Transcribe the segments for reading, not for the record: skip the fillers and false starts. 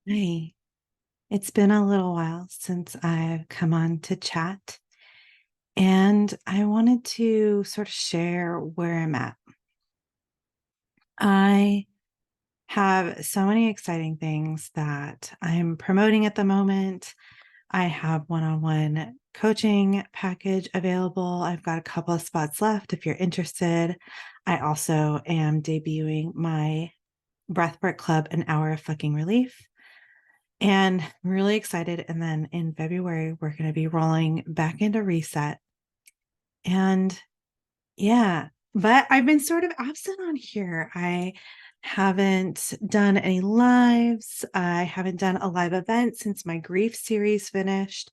Hey, it's been a little while since I've come on to chat, and I wanted to sort of share where I'm at. I have so many exciting things that I'm promoting at the moment. I have one-on-one coaching package available. I've got a couple of spots left if you're interested. I also am debuting my breathwork club, An Hour of Fucking Relief. And I'm really excited. And then in February, we're going to be rolling back into reset. And yeah, but I've been sort of absent on here. I haven't done any lives. I haven't done a live event since my grief series finished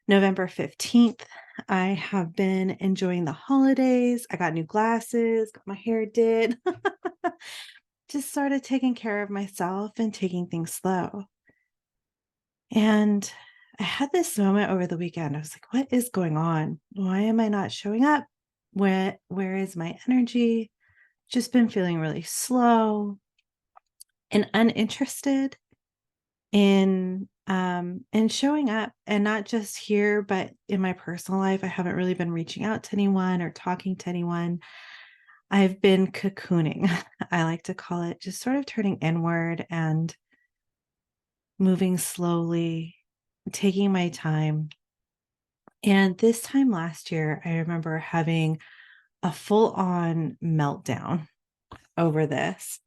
November 15th. I have been enjoying the holidays. I got new glasses, got my hair did, just sort of taking care of myself and taking things slow. And I had this moment over the weekend. I was like, what is going on? Why am I not showing up? Where is my energy? Just been feeling really slow and uninterested in showing up, and not just here, but in my personal life. I haven't really been reaching out to anyone or talking to anyone. I've been cocooning. I like to call it, just sort of turning inward and moving slowly, taking my time. And this time last year, I remember having a full on meltdown over this,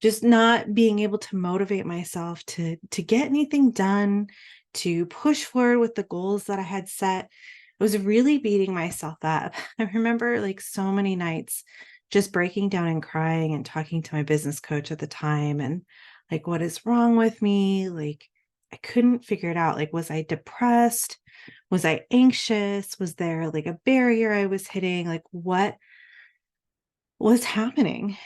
just not being able to motivate myself to get anything done, to push forward with the goals that I had set. I was really beating myself up. I remember like so many nights just breaking down and crying and talking to my business coach at the time, and like, what is wrong with me? Like, I couldn't figure it out. Like, was I depressed? Was I anxious? Was there like a barrier I was hitting? Like, what was happening?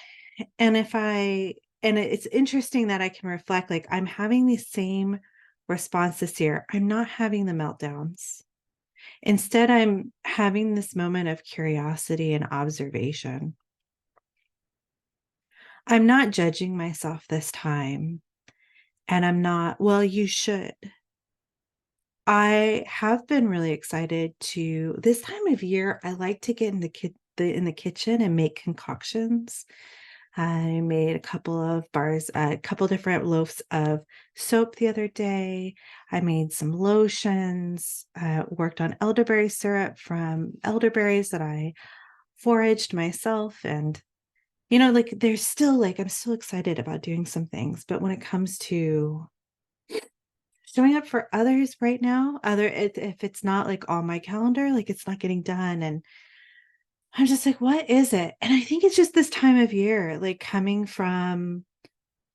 And it's interesting that I can reflect, like, I'm having the same response this year. I'm not having the meltdowns. Instead, I'm having this moment of curiosity and observation. I'm not judging myself this time. And I'm not, well, you should. I have been really excited to this time of year. I like to get in in the kitchen and make concoctions. I made a couple of bars, a couple different loaves of soap the other day. I made some lotions, worked on elderberry syrup from elderberries that I foraged myself. And, like, there's still like, I'm still excited about doing some things. But when it comes to showing up for others right now, if it's not like on my calendar, like it's not getting done. And I'm just like, what is it? And I think it's just this time of year, like coming from,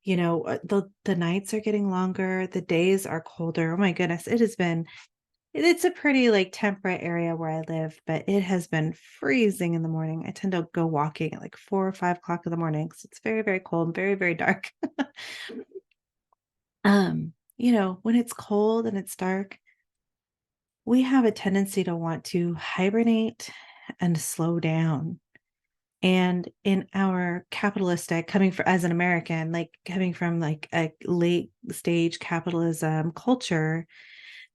the nights are getting longer, the days are colder. Oh my goodness, it's a pretty like temperate area where I live, but it has been freezing in the morning. I tend to go walking at like 4 or 5 o'clock in the morning, so it's very, very cold, very, very dark. When it's cold and it's dark, we have a tendency to want to hibernate and slow down. And in our capitalistic, coming from as an American, like coming from like a late stage capitalism culture,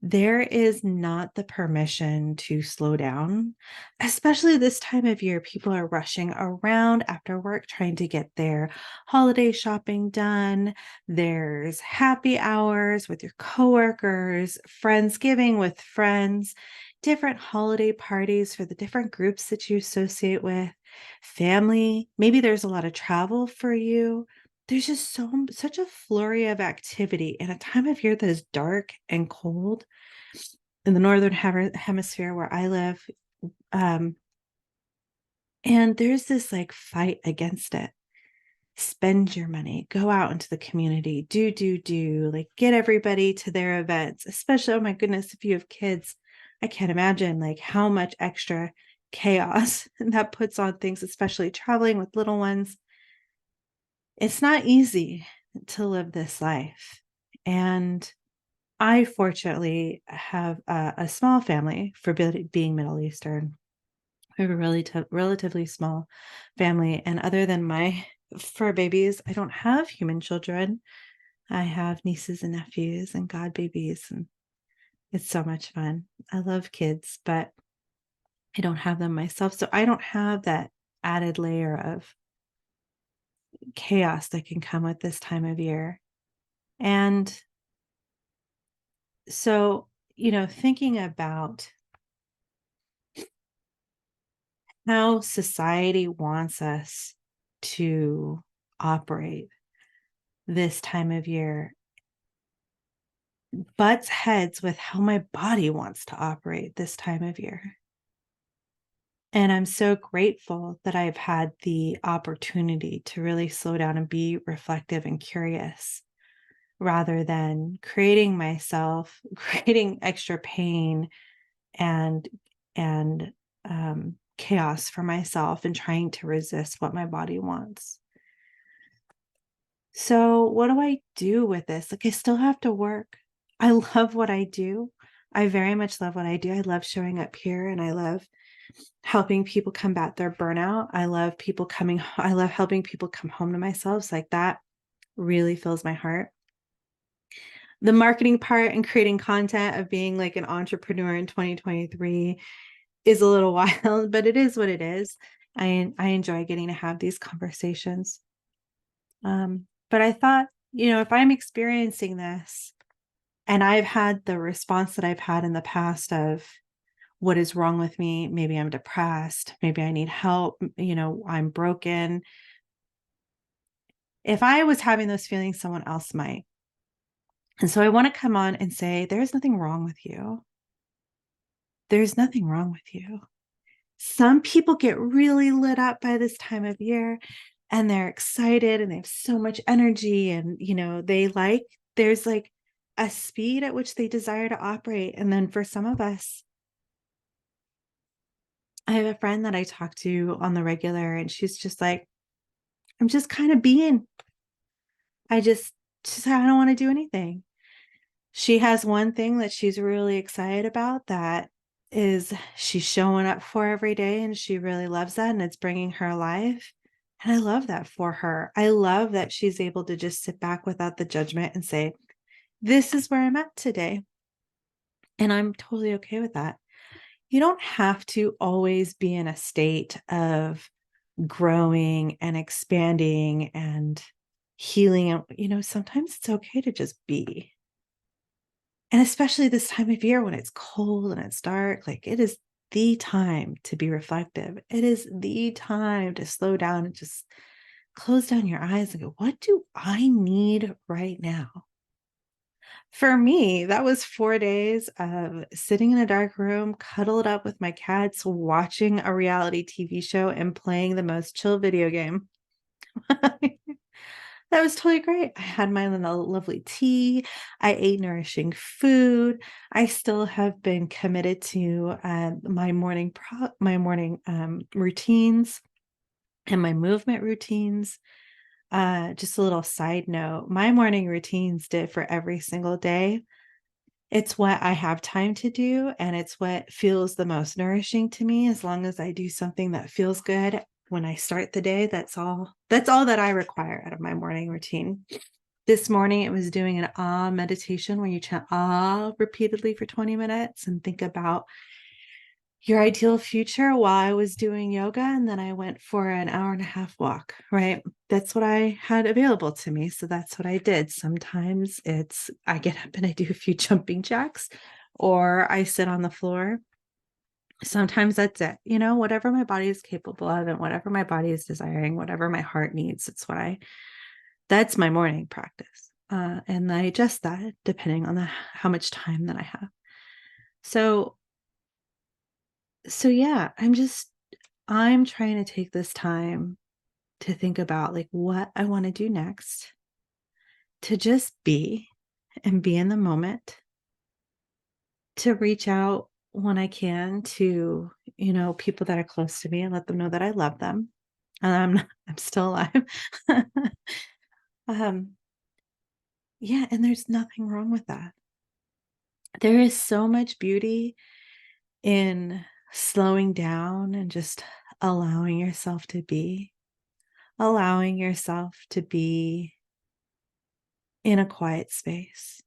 there is not the permission to slow down, especially this time of year. People are rushing around after work trying to get their holiday shopping done. There's happy hours with your coworkers, Friendsgiving with friends, different holiday parties for the different groups that you associate with, family. Maybe there's a lot of travel for you. There's just such a flurry of activity in a time of year that is dark and cold in the northern hemisphere where I live. Um, and there's this like fight against it. Spend your money, go out into the community, do, like get everybody to their events, especially, oh my goodness, if you have kids. I can't imagine like how much extra chaos that puts on things, especially traveling with little ones. It's not easy to live this life. And I fortunately have a small family for being Middle Eastern. We have a relatively small family. And other than my fur babies, I don't have human children. I have nieces and nephews and god babies, and it's so much fun. I love kids, but I don't have them myself. So I don't have that added layer of chaos that can come with this time of year. And so, thinking about how society wants us to operate this time of year butts heads with how my body wants to operate this time of year. And I'm so grateful that I've had the opportunity to really slow down and be reflective and curious rather than creating extra pain and chaos for myself and trying to resist what my body wants. So, what do I do with this? Like, I still have to work. I love what I do. I very much love what I do. I love showing up here and I love helping people combat their burnout. I love helping people come home to themselves. Like, that really fills my heart. The marketing part and creating content of being like an entrepreneur in 2023 is a little wild, but it is what it is. I enjoy getting to have these conversations. But I thought, if I'm experiencing this and I've had the response that I've had in the past of what is wrong with me, maybe I'm depressed, maybe I need help, I'm broken. If I was having those feelings, someone else might. And so I want to come on and say, there's nothing wrong with you. There's nothing wrong with you. Some people get really lit up by this time of year and they're excited and they have so much energy and there's like a speed at which they desire to operate. And then for some of us, I have a friend that I talk to on the regular and she's just like, I'm just kind of being. I don't want to do anything. She has one thing that she's really excited about that is she's showing up for every day and she really loves that and it's bringing her life. And I love that for her. I love that she's able to just sit back without the judgment and say, this is where I'm at today. And I'm totally okay with that. You don't have to always be in a state of growing and expanding and healing. Sometimes it's okay to just be. And especially this time of year when it's cold and it's dark, like it is the time to be reflective. It is the time to slow down and just close down your eyes and go, what do I need right now? For me, that was 4 days of sitting in a dark room, cuddled up with my cats, watching a reality TV show and playing the most chill video game. That was totally great. I had my lovely tea. I ate nourishing food. I still have been committed to my morning routines and my movement routines. Just a little side note, my morning routines did for every single day. It's what I have time to do, and it's what feels the most nourishing to me. As long as I do something that feels good when I start the day, that's all that I require out of my morning routine. This morning, it was doing an ah meditation where you chant ah repeatedly for 20 minutes and think about your ideal future while I was doing yoga. And then I went for an hour and a half walk, right? That's what I had available to me. So that's what I did. Sometimes I get up and I do a few jumping jacks or I sit on the floor. Sometimes that's it, whatever my body is capable of and whatever my body is desiring, whatever my heart needs. That's my morning practice. And I adjust that depending on how much time that I have. So yeah, I'm trying to take this time to think about like what I want to do next, to just be and be in the moment, to reach out when I can to, people that are close to me and let them know that I love them. And I'm still alive. um, yeah, and there's nothing wrong with that. There is so much beauty in slowing down and just allowing yourself to be in a quiet space,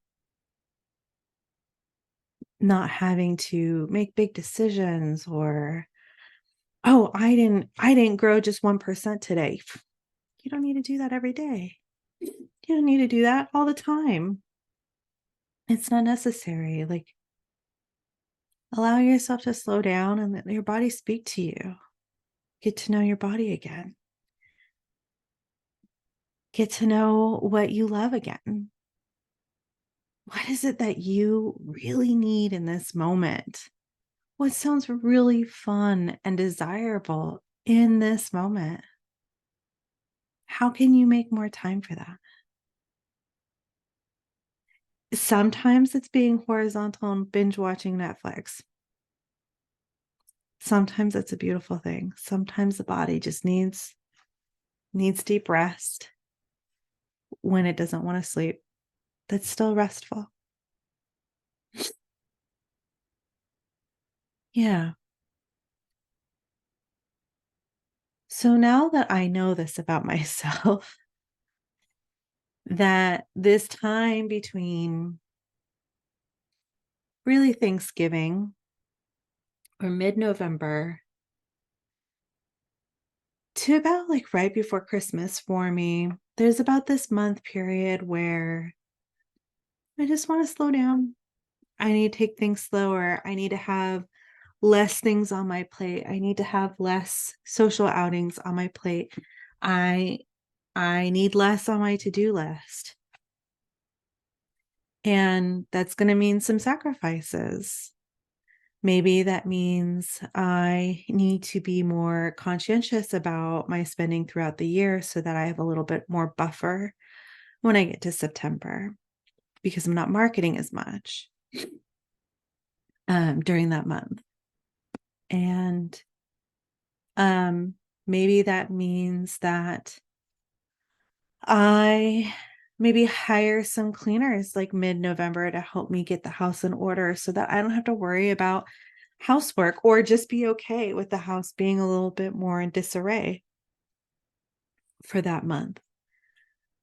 not having to make big decisions or, oh, I didn't grow just 1% today. You don't need to do that every day. You don't need to do that all the time. It's not necessary. Like, allow yourself to slow down and let your body speak to you. Get to know your body again. Get to know what you love again. What is it that you really need in this moment? What sounds really fun and desirable in this moment? How can you make more time for that? Sometimes it's being horizontal and binge watching Netflix. Sometimes it's a beautiful thing. Sometimes the body just needs deep rest when it doesn't want to sleep. That's still restful. Yeah. So now that I know this about myself, that this time between really Thanksgiving or mid-November to about like right before Christmas for me, there's about this month period where I just want to slow down. I need to take things slower. I need to have less things on my plate. I need to have less social outings on my plate. I I need less on my to-do list. And that's going to mean some sacrifices. Maybe that means I need to be more conscientious about my spending throughout the year so that I have a little bit more buffer when I get to September because I'm not marketing as much during that month. And maybe that means that I maybe hire some cleaners like mid-November to help me get the house in order so that I don't have to worry about housework or just be okay with the house being a little bit more in disarray for that month.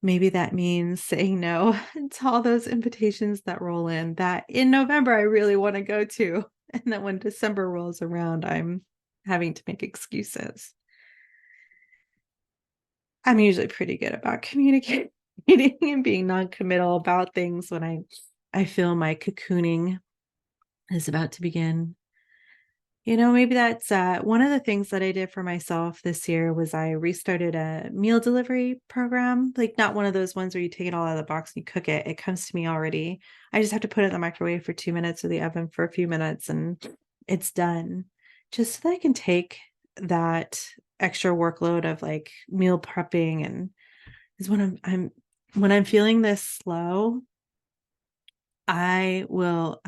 Maybe that means saying no to all those invitations that roll in that in November I really want to go to. And then when December rolls around, I'm having to make excuses. I'm usually pretty good about communicating and being non-committal about things when I feel my cocooning is about to begin. Maybe that's one of the things that I did for myself this year was I restarted a meal delivery program, like not one of those ones where you take it all out of the box and you cook it. It comes to me already. I just have to put it in the microwave for 2 minutes or the oven for a few minutes and it's done. Just so that I can take that extra workload of like meal prepping and is when I'm feeling this slow, I will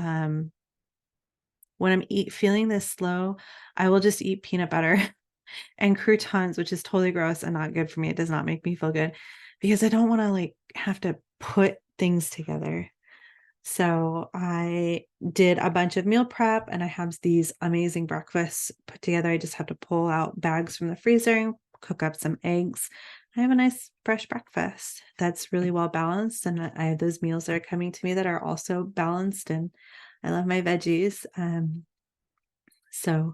when feeling this slow, I will just eat peanut butter and croutons, which is totally gross and not good for me. It does not make me feel good because I don't want to like have to put things together. So I did a bunch of meal prep and I have these amazing breakfasts put together. I just have to pull out bags from the freezer and cook up some eggs. I have a nice fresh breakfast that's really well balanced. And I have those meals that are coming to me that are also balanced. And I love my veggies. So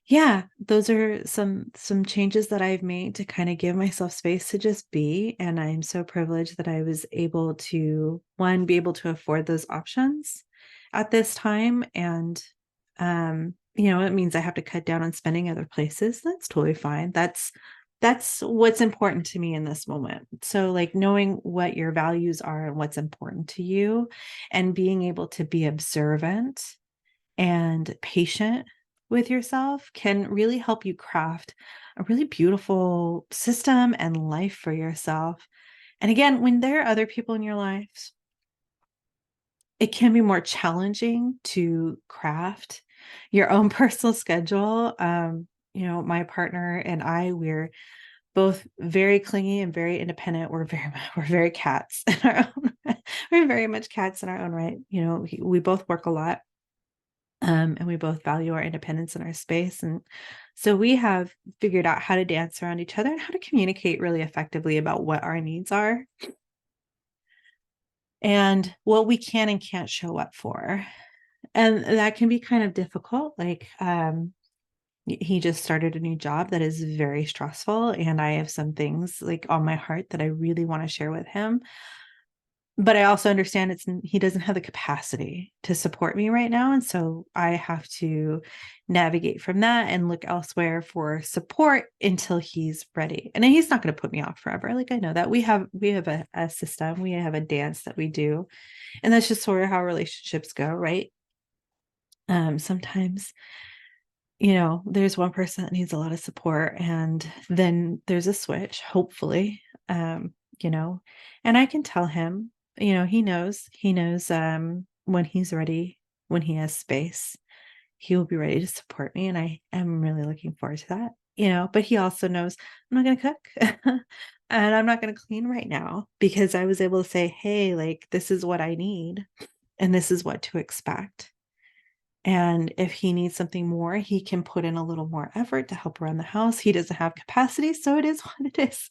yeah, those are some changes that I've made to kind of give myself space to just be, and I'm so privileged that I was able to, one, be able to afford those options at this time, and, it means I have to cut down on spending other places. That's totally fine. That's what's important to me in this moment. So, like, knowing what your values are and what's important to you, and being able to be observant and patient with yourself can really help you craft a really beautiful system and life for yourself. And again, when there are other people in your lives, it can be more challenging to craft your own personal schedule. My partner and we're both very clingy and very independent. We're very cats in our own. We're very much cats in our own right. We both work a lot. And we both value our independence in our space. And so we have figured out how to dance around each other and how to communicate really effectively about what our needs are. and what we can and can't show up for. And that can be kind of difficult. Like, he just started a new job that is very stressful, and I have some things like on my heart that I really want to share with him. But I also understand he doesn't have the capacity to support me right now, and so I have to navigate from that and look elsewhere for support until he's ready. And he's not going to put me off forever. Like, I know that we have a system, we have a dance that we do, and that's just sort of how relationships go, right? Sometimes, there's one person that needs a lot of support, and then there's a switch, hopefully. um you know and I can tell him, he knows when he's ready, when he has space, he will be ready to support me, and I am really looking forward to that. But he also knows I'm not going to cook and I'm not going to clean right now, because I was able to say, hey, like, this is what I need and this is what to expect. And if he needs something more, he can put in a little more effort to help around the house. He doesn't have capacity, so it is what it is.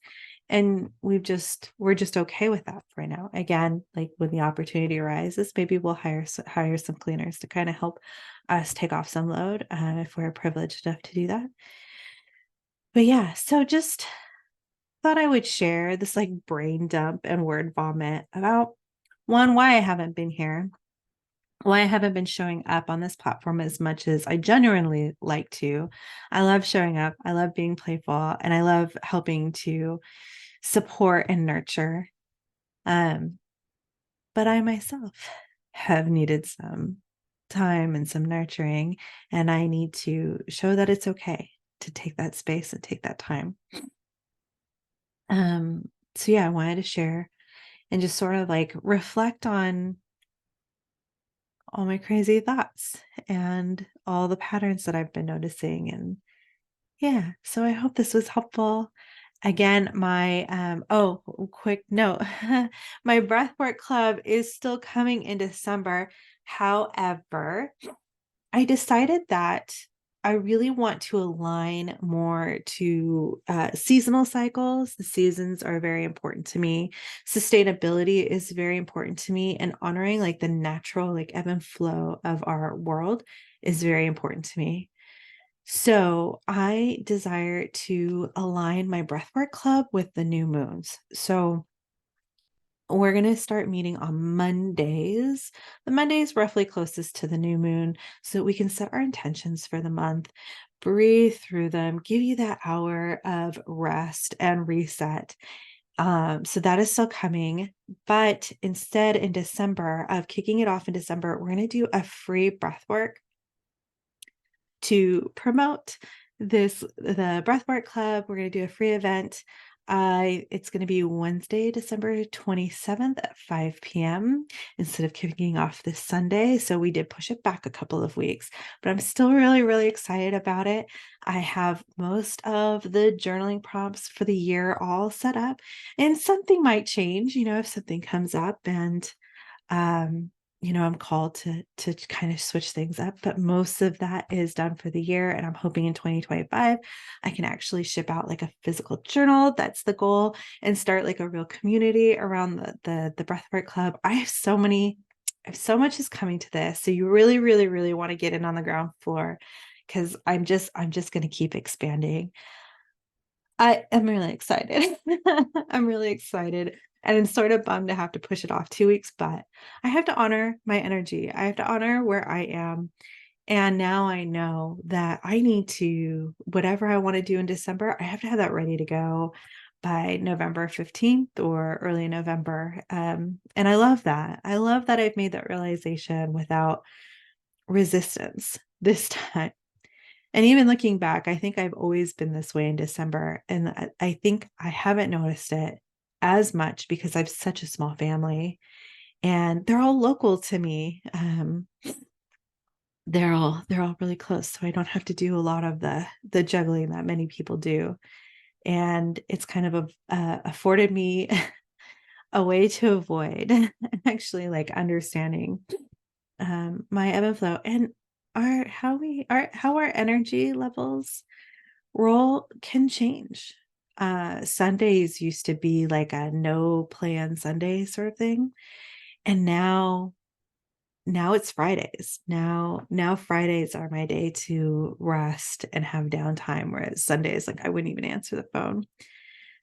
And we're just okay with that right now. Again, like, when the opportunity arises, maybe we'll hire some cleaners to kind of help us take off some load, if we're privileged enough to do that. But yeah, so just thought I would share this, like, brain dump and word vomit about, one, why I haven't been here, why I haven't been showing up on this platform as much as I genuinely like to. I love showing up. I love being playful, and I love helping to support and nurture. Um, but I myself have needed some time and some nurturing, and I need to show that it's okay to take that space and take that time. So yeah, I wanted to share and just sort of like reflect on all my crazy thoughts and all the patterns that I've been noticing. And yeah, so I hope this was helpful. Again, my quick note. My breathwork club is still coming in December. However, I decided that I really want to align more to seasonal cycles. The seasons are very important to me. Sustainability is very important to me, and honoring, like, the natural, like, ebb and flow of our world is very important to me. So I desire to align my breathwork club with the new moons. So we're going to start meeting on Mondays. The Mondays roughly closest to the new moon, so that we can set our intentions for the month, breathe through them, give you that hour of rest and reset. So that is still coming. But instead, in December, of kicking it off in December, we're going to do a free breathwork to promote the breathwork club. We're going to do a free event. It's going to be Wednesday, December 27th at 5 p.m. instead of kicking off this Sunday. So we did push it back a couple of weeks, but I'm still really, really excited about it. I have most of the journaling prompts for the year all set up, and something might change, if something comes up, and um, I'm called to kind of switch things up, but most of that is done for the year. And I'm hoping in 2025, I can actually ship out like a physical journal. That's the goal, and start like a real community around the breathwork club. I have so much is coming to this. So you really, really, really want to get in on the ground floor, because I'm just going to keep expanding. I am really excited. I'm really excited. And I'm sort of bummed to have to push it off 2 weeks, but I have to honor my energy. I have to honor where I am. And now I know that I need to, whatever I want to do in December, I have to have that ready to go by November 15th or early November. And I love that. I love that I've made that realization without resistance this time. And even looking back, I think I've always been this way in December. And I think I haven't noticed it as much because I've such a small family, and they're all local to me. They're all really close. So I don't have to do a lot of the juggling that many people do. And it's kind of afforded me a way to avoid actually, like, understanding my ebb and flow, and how our energy levels role can change. Sundays used to be like a no plan Sunday sort of thing. And now it's Fridays. Now Fridays are my day to rest and have downtime, whereas Sundays, like I wouldn't even answer the phone.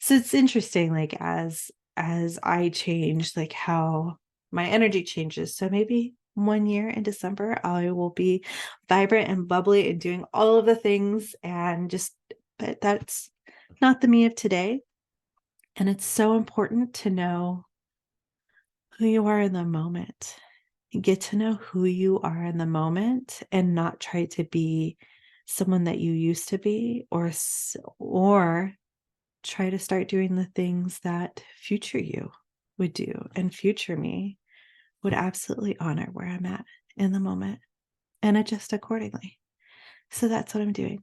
So it's interesting, like as I change, like how my energy changes. So maybe 1 year in December, I will be vibrant and bubbly and doing all of the things and just, but that's not the me of today. And it's so important to know who you are in the moment. Get to know who you are in the moment and not try to be someone that you used to be, or try to start doing the things that future you would do, and future me would absolutely honor where I'm at in the moment and adjust accordingly. So that's what I'm doing.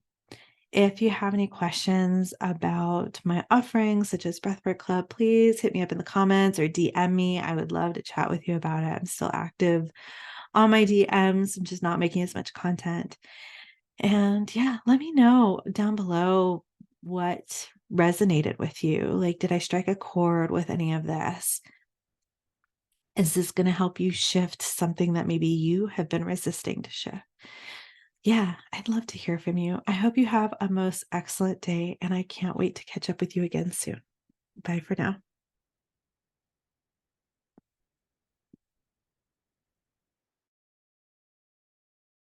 If you have any questions about my offerings, such as Breathwork Club, please hit me up in the comments or DM me. I would love to chat with you about it. I'm still active on my DMs. I'm just not making as much content. And yeah, let me know down below what resonated with you. Like, did I strike a chord with any of this? Is this going to help you shift something that maybe you have been resisting to shift? Yeah, I'd love to hear from you. I hope you have a most excellent day, and I can't wait to catch up with you again soon. Bye for now.